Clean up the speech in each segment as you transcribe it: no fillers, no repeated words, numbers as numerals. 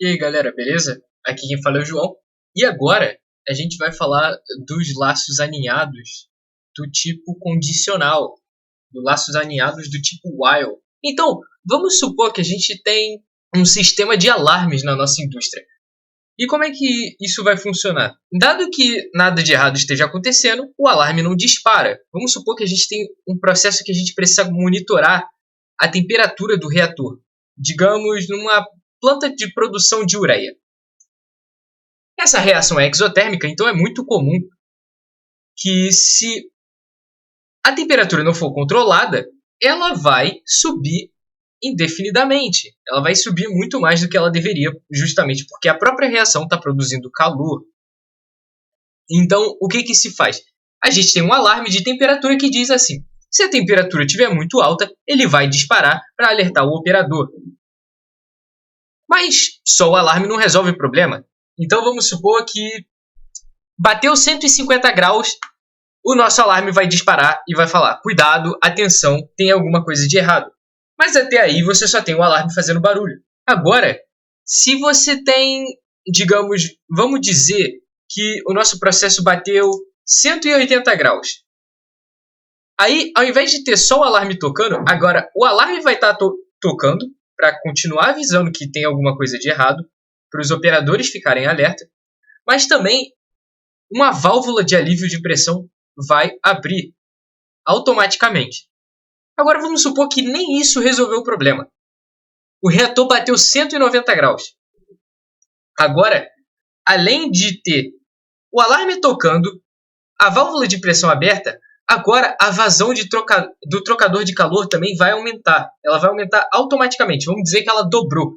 E aí galera, beleza? Aqui quem fala é o João. E agora a gente vai falar dos laços aninhados do tipo condicional, dos laços aninhados do tipo while. Então, vamos supor que a gente tem um sistema de alarmes na nossa indústria. E como é que isso vai funcionar? Dado que nada de errado esteja acontecendo, o alarme não dispara. Vamos supor que a gente tem um processo que a gente precisa monitorar a temperatura do reator. Digamos, numa planta de produção de ureia. Essa reação é exotérmica, então é muito comum que, se a temperatura não for controlada, ela vai subir indefinidamente. Ela vai subir muito mais do que ela deveria, justamente porque a própria reação está produzindo calor. Então, o que se faz? A gente tem um alarme de temperatura que diz assim: se a temperatura estiver muito alta, ele vai disparar para alertar o operador. Mas só o alarme não resolve o problema. Então vamos supor que bateu 150 graus, o nosso alarme vai disparar e vai falar: cuidado, atenção, tem alguma coisa de errado. Mas até aí você só tem o alarme fazendo barulho. Agora, se você tem, digamos, vamos dizer que o nosso processo bateu 180 graus. Aí, ao invés de ter só o alarme tocando, agora o alarme vai estar tocando para continuar avisando que tem alguma coisa de errado, para os operadores ficarem alerta, mas também uma válvula de alívio de pressão vai abrir automaticamente. Agora vamos supor que nem isso resolveu o problema. O reator bateu 190 graus. Agora, além de ter o alarme tocando, a válvula de pressão aberta, agora a vazão do trocador de calor também vai aumentar. Ela vai aumentar automaticamente. Vamos dizer que ela dobrou.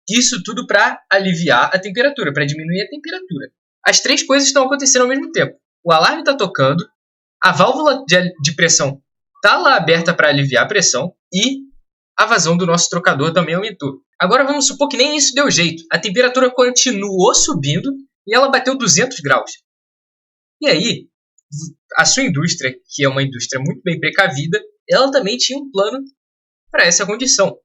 Isso tudo para aliviar a temperatura, para diminuir a temperatura. As três coisas estão acontecendo ao mesmo tempo. O alarme está tocando, a válvula de pressão está lá aberta para aliviar a pressão e a vazão do nosso trocador também aumentou. Agora vamos supor que nem isso deu jeito. A temperatura continuou subindo e ela bateu 200 graus. E aí, a sua indústria, que é uma indústria muito bem precavida, ela também tinha um plano para essa condição.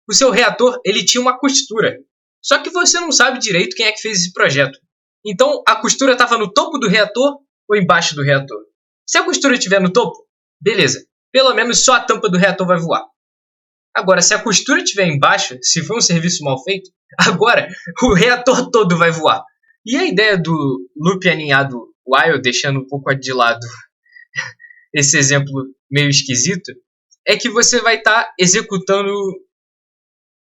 O seu reator, ele tinha uma costura. Só que você não sabe direito quem é que fez esse projeto. Então, a costura estava no topo do reator ou embaixo do reator? Se a costura estiver no topo, beleza. Pelo menos só a tampa do reator vai voar. Agora, se a costura estiver embaixo, se for um serviço mal feito, agora o reator todo vai voar. E a ideia do loop aninhado while, deixando um pouco de lado esse exemplo meio esquisito, é que você vai estar executando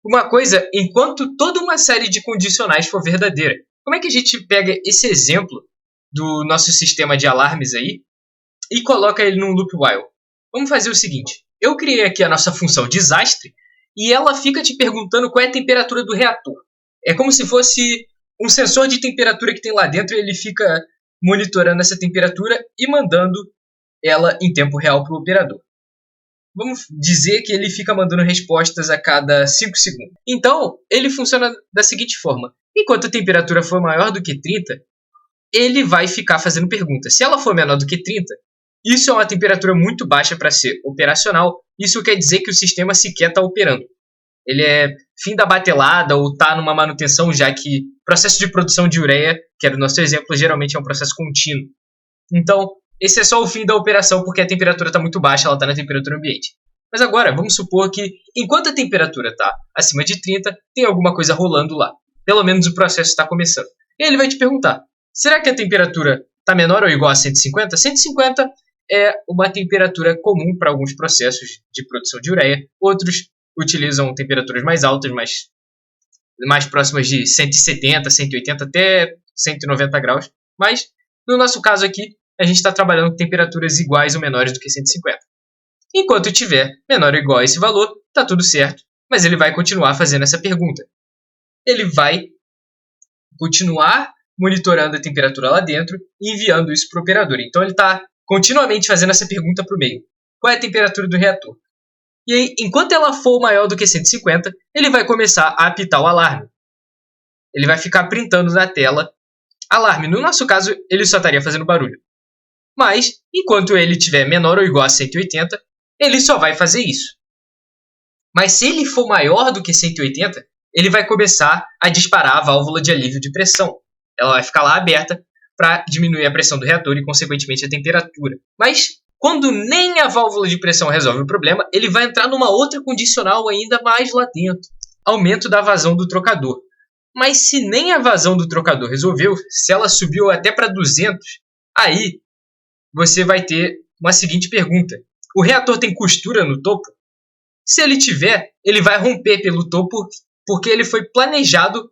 uma coisa enquanto toda uma série de condicionais for verdadeira. Como é que a gente pega esse exemplo do nosso sistema de alarmes aí e coloca ele num loop while? Vamos fazer o seguinte: eu criei aqui a nossa função desastre e ela fica te perguntando qual é a temperatura do reator. É como se fosse um sensor de temperatura que tem lá dentro e ele fica monitorando essa temperatura e mandando ela em tempo real para o operador. Vamos dizer que ele fica mandando respostas a cada 5 segundos. Então, ele funciona da seguinte forma: enquanto a temperatura for maior do que 30, ele vai ficar fazendo perguntas. Se ela for menor do que 30, isso é uma temperatura muito baixa para ser operacional. Isso quer dizer que o sistema sequer está operando. Ele é fim da batelada ou está numa manutenção, já que o processo de produção de ureia, que era o nosso exemplo, geralmente é um processo contínuo. Então, esse é só o fim da operação porque a temperatura está muito baixa, ela está na temperatura ambiente. Mas agora, vamos supor que, enquanto a temperatura está acima de 30, tem alguma coisa rolando lá. Pelo menos o processo está começando. E aí ele vai te perguntar: será que a temperatura está menor ou igual a 150? 150 é uma temperatura comum para alguns processos de produção de ureia. Outros utilizam temperaturas mais altas, mais próximas de 170, 180 até 190 graus. Mas, no nosso caso aqui, a gente está trabalhando com temperaturas iguais ou menores do que 150. Enquanto tiver menor ou igual a esse valor, está tudo certo, mas ele vai continuar fazendo essa pergunta. Ele vai continuar monitorando a temperatura lá dentro e enviando isso para o operador. Então ele está continuamente fazendo essa pergunta para o meio: qual é a temperatura do reator? E aí, enquanto ela for maior do que 150, ele vai começar a apitar o alarme. Ele vai ficar printando na tela alarme. No nosso caso, ele só estaria fazendo barulho. Mas, enquanto ele tiver menor ou igual a 180, ele só vai fazer isso. Mas se ele for maior do que 180, ele vai começar a disparar a válvula de alívio de pressão. Ela vai ficar lá aberta para diminuir a pressão do reator e, consequentemente, a temperatura. Mas, quando nem a válvula de pressão resolve o problema, ele vai entrar numa outra condicional ainda mais lá dentro. Aumento da vazão do trocador. Mas se nem a vazão do trocador resolveu, se ela subiu até para 200, aí você vai ter uma seguinte pergunta. O reator tem costura no topo? Se ele tiver, ele vai romper pelo topo porque ele foi planejado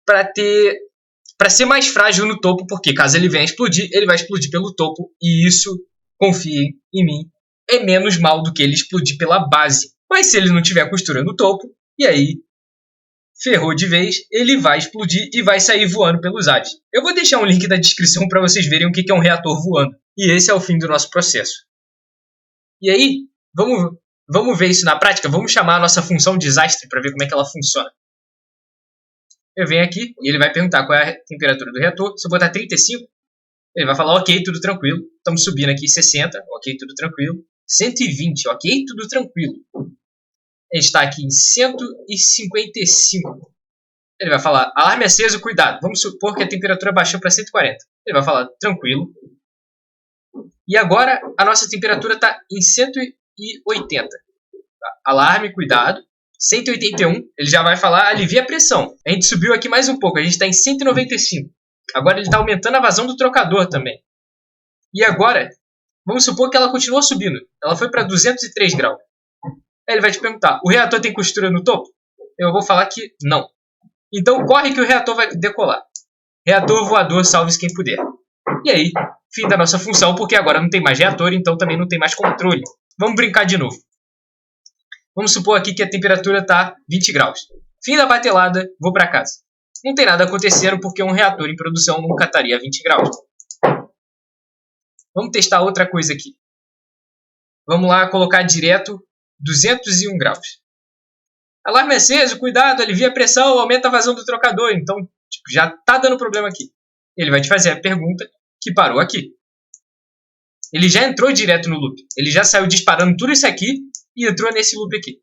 para ser mais frágil no topo, porque caso ele venha explodir, ele vai explodir pelo topo e isso, confiem em mim, é menos mal do que ele explodir pela base. Mas se ele não tiver costura no topo, e aí ferrou de vez, ele vai explodir e vai sair voando pelos ares. Eu vou deixar um link na descrição para vocês verem o que é um reator voando. E esse é o fim do nosso processo. E aí, vamos ver isso na prática? Vamos chamar a nossa função desastre para ver como é que ela funciona. Eu venho aqui e ele vai perguntar qual é a temperatura do reator. Se eu botar 35, ele vai falar ok, tudo tranquilo. Estamos subindo aqui 60, ok, tudo tranquilo. 120, ok, tudo tranquilo. A gente está aqui em 155. Ele vai falar, alarme aceso, cuidado. Vamos supor que a temperatura baixou para 140. Ele vai falar, tranquilo. E agora a nossa temperatura está em 180. Tá? Alarme, cuidado. 181, ele já vai falar, alivia a pressão. A gente subiu aqui mais um pouco, a gente está em 195. Agora ele está aumentando a vazão do trocador também. E agora, vamos supor que ela continuou subindo. Ela foi para 203 graus. Aí ele vai te perguntar, o reator tem costura no topo? Eu vou falar que não. Então corre que o reator vai decolar. Reator voador, salve-se quem puder. E aí, fim da nossa função, porque agora não tem mais reator, então também não tem mais controle. Vamos brincar de novo. Vamos supor aqui que a temperatura está 20 graus. Fim da batelada, vou para casa. Não tem nada acontecendo porque um reator em produção nunca estaria a 20 graus. Vamos testar outra coisa aqui. Vamos lá colocar direto 201 graus. Alarme aceso, cuidado, alivia a pressão, aumenta a vazão do trocador. Então, já está dando problema aqui. Ele vai te fazer a pergunta que parou aqui. Ele já entrou direto no loop. Ele já saiu disparando tudo isso aqui e entrou nesse loop aqui.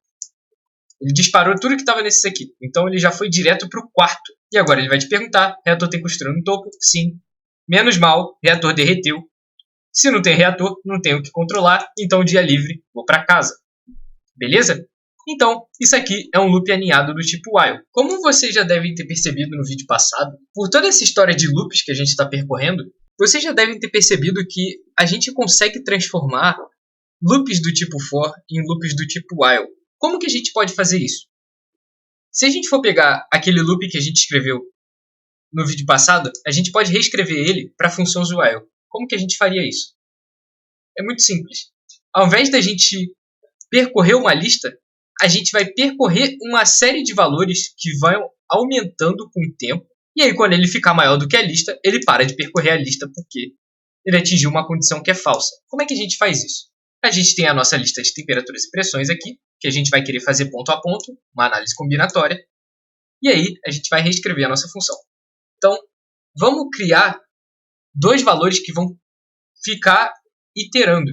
Ele disparou tudo que estava nesse aqui. Então ele já foi direto para o quarto. E agora ele vai te perguntar, reator tem costura no topo? Sim. Menos mal, reator derreteu. Se não tem reator, não tenho o que controlar. Então dia livre, vou para casa. Beleza? Então, isso aqui é um loop aninhado do tipo while. Como vocês já devem ter percebido no vídeo passado, por toda essa história de loops que a gente está percorrendo, vocês já devem ter percebido que a gente consegue transformar loops do tipo for em loops do tipo while. Como que a gente pode fazer isso? Se a gente for pegar aquele loop que a gente escreveu no vídeo passado, a gente pode reescrever ele para a função while. Como que a gente faria isso? É muito simples. Ao invés da gente percorrer uma lista, a gente vai percorrer uma série de valores que vão aumentando com o tempo. E aí, quando ele ficar maior do que a lista, ele para de percorrer a lista porque ele atingiu uma condição que é falsa. Como é que a gente faz isso? A gente tem a nossa lista de temperaturas e pressões aqui, que a gente vai querer fazer ponto a ponto, uma análise combinatória. E aí, a gente vai reescrever a nossa função. Então, vamos criar dois valores que vão ficar iterando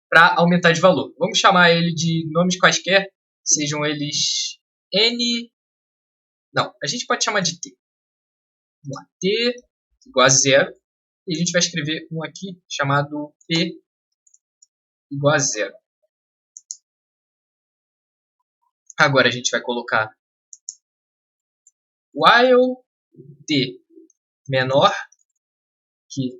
para aumentar de valor. Vamos chamar ele de nomes quaisquer, sejam eles N... Não, a gente pode chamar de T. Vamos lá, T igual a 0. E a gente vai escrever um aqui chamado P igual a 0. Agora a gente vai colocar while T menor que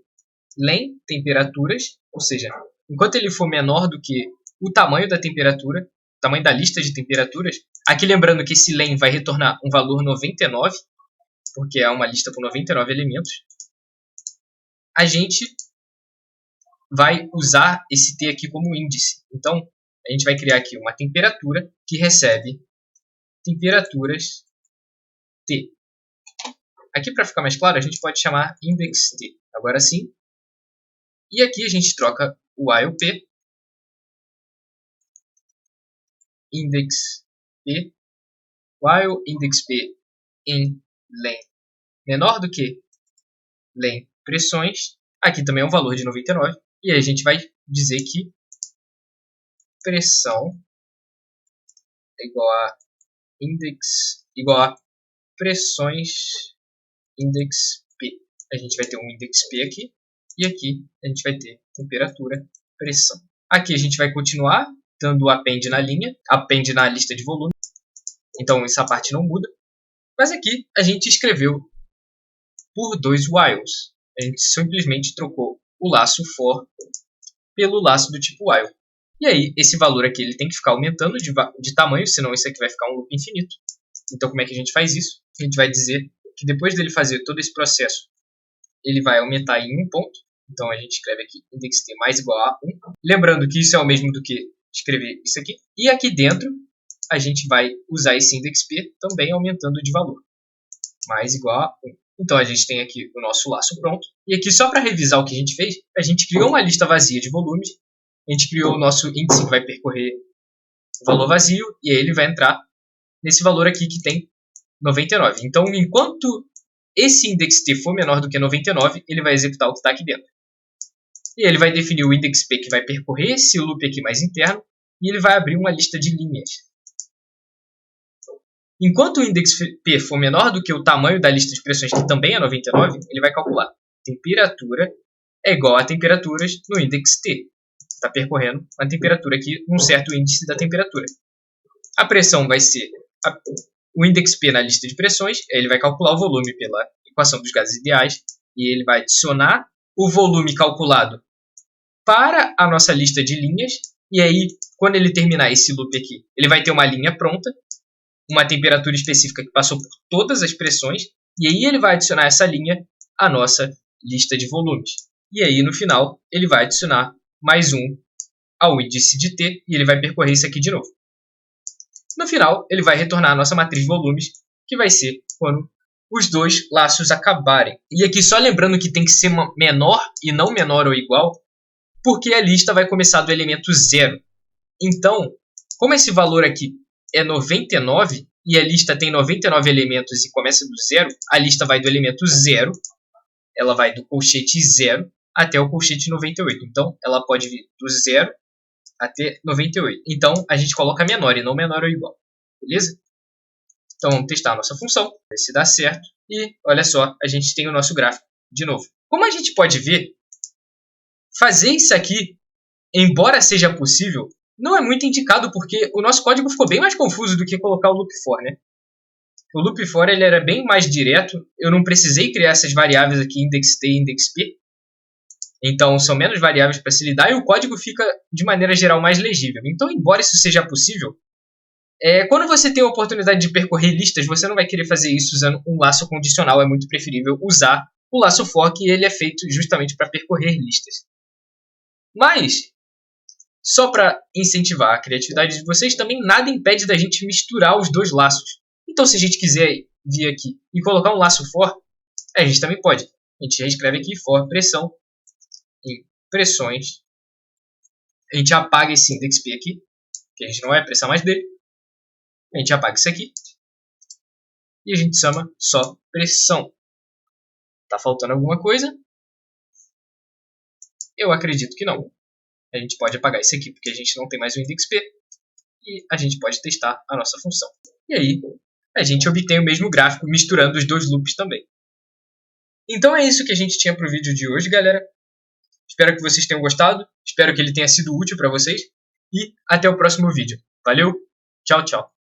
len temperaturas, ou seja, enquanto ele for menor do que o tamanho da temperatura, o tamanho da lista de temperaturas, aqui lembrando que esse len vai retornar um valor 99, porque é uma lista com 99 elementos, a gente vai usar esse T aqui como índice. Então, a gente vai criar aqui uma temperatura que recebe temperaturas T. Aqui, para ficar mais claro, a gente pode chamar index T. Agora sim. E aqui a gente troca o while P, index P, while index P em len menor do que len pressões. Aqui também é um valor de 99. E aí a gente vai dizer que pressão é igual a index igual a pressões index P. A gente vai ter um index P aqui, e aqui a gente vai ter temperatura, pressão. Aqui a gente vai continuar dando o append na linha, append na lista de volume. Então essa parte não muda. Mas aqui a gente escreveu por dois whiles. A gente simplesmente trocou o laço for pelo laço do tipo while. E aí esse valor aqui ele tem que ficar aumentando de tamanho, senão isso aqui vai ficar um loop infinito. Então como é que a gente faz isso? A gente vai dizer que depois dele fazer todo esse processo, ele vai aumentar em um ponto. Então a gente escreve aqui index t mais igual a 1. Lembrando que isso é o mesmo do que escrever isso aqui. E aqui dentro a gente vai usar esse index p também aumentando de valor. Mais igual a 1. Então a gente tem aqui o nosso laço pronto. E aqui só para revisar o que a gente fez, a gente criou uma lista vazia de volumes. A gente criou o nosso índice que vai percorrer o valor vazio. E aí ele vai entrar nesse valor aqui que tem 99. Então enquanto esse index t for menor do que 99, ele vai executar o que está aqui dentro. E ele vai definir o index p que vai percorrer esse loop aqui mais interno. E ele vai abrir uma lista de linhas. Enquanto o index P for menor do que o tamanho da lista de pressões, que também é 99, ele vai calcular temperatura é igual a temperaturas no index T. Está percorrendo a temperatura aqui num certo índice da temperatura. A pressão vai ser o index P na lista de pressões, ele vai calcular o volume pela equação dos gases ideais, e ele vai adicionar o volume calculado para a nossa lista de linhas, e aí, quando ele terminar esse loop aqui, ele vai ter uma linha pronta, uma temperatura específica que passou por todas as pressões, e aí ele vai adicionar essa linha à nossa lista de volumes. E aí, no final, ele vai adicionar mais um ao índice de T, e ele vai percorrer isso aqui de novo. No final, ele vai retornar a nossa matriz de volumes, que vai ser quando os dois laços acabarem. E aqui só lembrando que tem que ser menor e não menor ou igual, porque a lista vai começar do elemento 0. Então, como esse valor aqui é 99 e a lista tem 99 elementos e começa do 0, a lista vai do elemento 0, ela vai do colchete 0 até o colchete 98. Então, ela pode vir do 0 até 98. Então, a gente coloca menor e não menor ou igual. Beleza? Então, vamos testar a nossa função, ver se dá certo. E, olha só, a gente tem o nosso gráfico de novo. Como a gente pode ver, fazer isso aqui, embora seja possível, não é muito indicado, porque o nosso código ficou bem mais confuso do que colocar o loop for, né? O loop for ele era bem mais direto, eu não precisei criar essas variáveis aqui, index t e index p. Então, são menos variáveis para se lidar e o código fica, de maneira geral, mais legível. Então, embora isso seja possível, quando você tem a oportunidade de percorrer listas, você não vai querer fazer isso usando um laço condicional. É muito preferível usar o laço for, que ele é feito justamente para percorrer listas. Mas, só para incentivar a criatividade de vocês, também nada impede da gente misturar os dois laços. Então, se a gente quiser vir aqui e colocar um laço for, a gente também pode. A gente já escreve aqui for pressão em pressões. A gente apaga esse index P aqui, que a gente não vai precisar mais dele. A gente apaga isso aqui. E a gente chama só pressão. Tá faltando alguma coisa? Eu acredito que não. A gente pode apagar isso aqui, porque a gente não tem mais o index P. E a gente pode testar a nossa função. E aí, a gente obtém o mesmo gráfico misturando os dois loops também. Então é isso que a gente tinha para o vídeo de hoje, galera. Espero que vocês tenham gostado. Espero que ele tenha sido útil para vocês. E até o próximo vídeo. Valeu, tchau, tchau.